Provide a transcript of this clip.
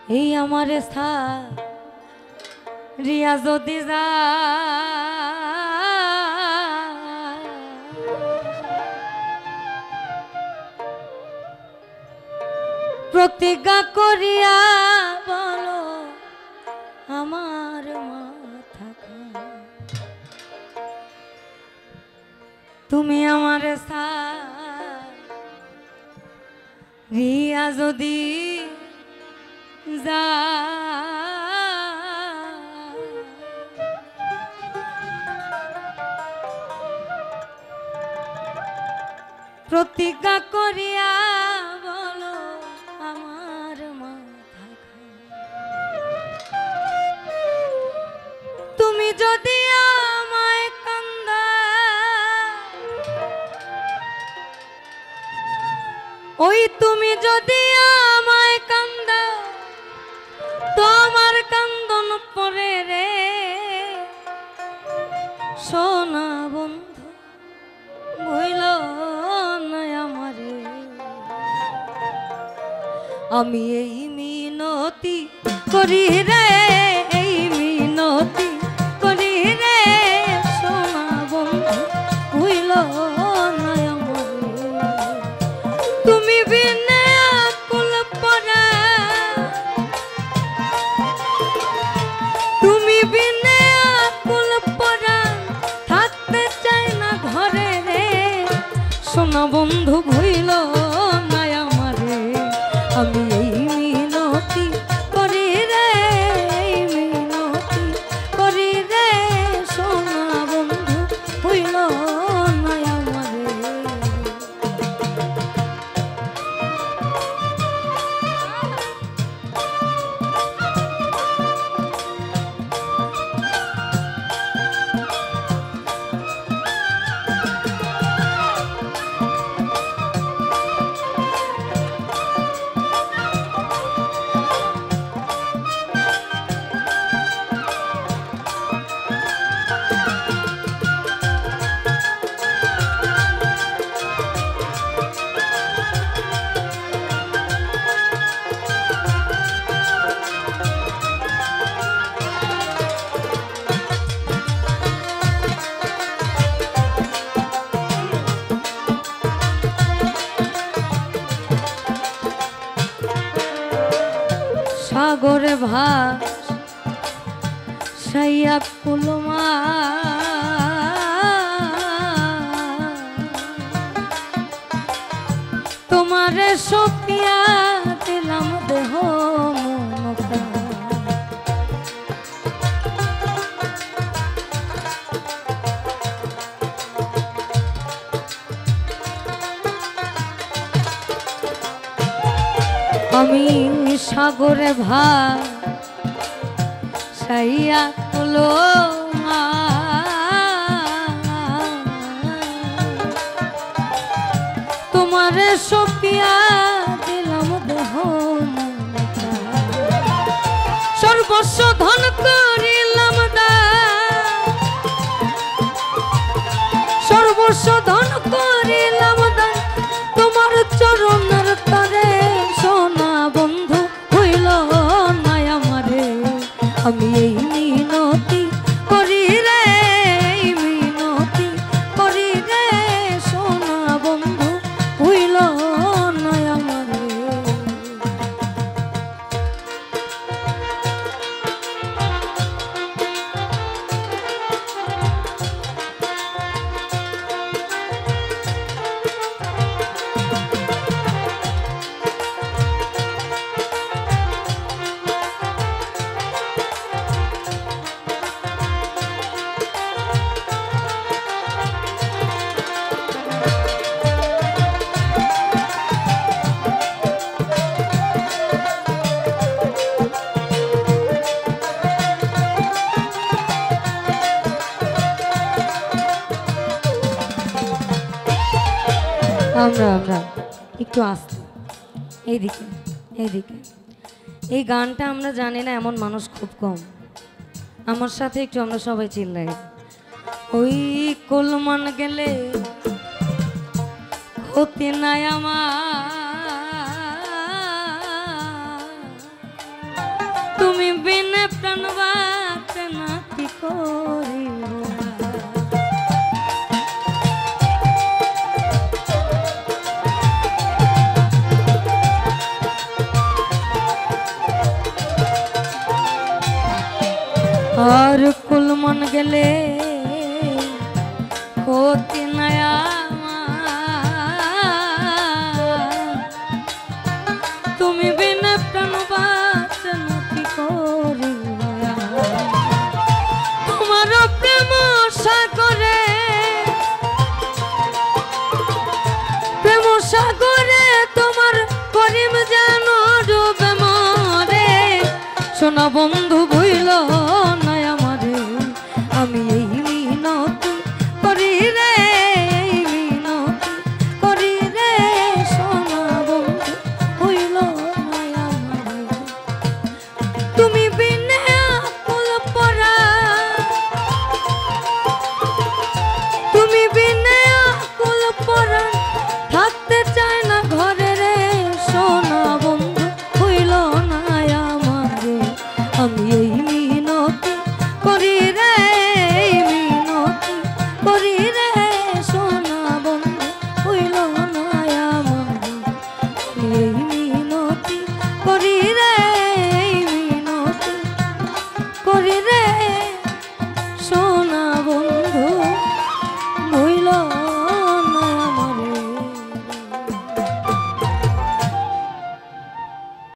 এই আমার রিয়া যদি যা প্রতিজ্ঞা করিয়া বলো আমার মাথা তুমি আমার রিয়া যদি যা প্রতিজ্ঞা করিয়া বলো আমার মাথা তুমি যদি আমায় কান্দা ওই তুমি যদি আমায় কান্দা তোমার কান্দন পরে রে সোনা বন্ধু ভুইল না আমারে আমি এই মিনতি করি রে এই মিনতি করি রে সোনা বন্ধু ভুইল না আমারে তুমি বিনে আকুল পরা তুমি বিনে আকুল পরা থাকতে চাই না ঘরে রে সোনা বন্ধু ভুইল না আমারে আমি এই মিনতি করি রে এই মিনতি করি রে সোনা বন্ধু ভুইল না আমারে সাগরে ভাসাইয়া কুলমা তোমারে সপিয়া দিলাম দেহ মনটা আমি সাগরে ভাসাইয়া কুলমা তোমারে সপিয়া দিলাম দেহ মনটা সর্বস্ব ধন করিলাম দান সর্বস্ব ধন করিলাম দান তোমার চরণের তরে সোনা বন্ধু হইল না আমারে আমি এই মিনতি করি রে এই মিনতি করি রে সোনা বন্ধু হইল না আমারে আমরা একটু আসতে এইদিকে এইদিকে এই গানটা আমরা জানি না এমন মানুষ খুব কম আমার সাথে একটু আমরা সবাই চিল্লাই ওই কলমান গেলে ক্ষতি নাই আমার প্রাণ বাঁচে না কি করিব আর কুল মন গেলে ক্ষতি নয়া তুমি বিনা প্রাণ বাঁচে না কি করিব তোমার প্রেম সাগরে তোমার করিম যেন ডুবে মরে শোনা বন্ধু ভুইল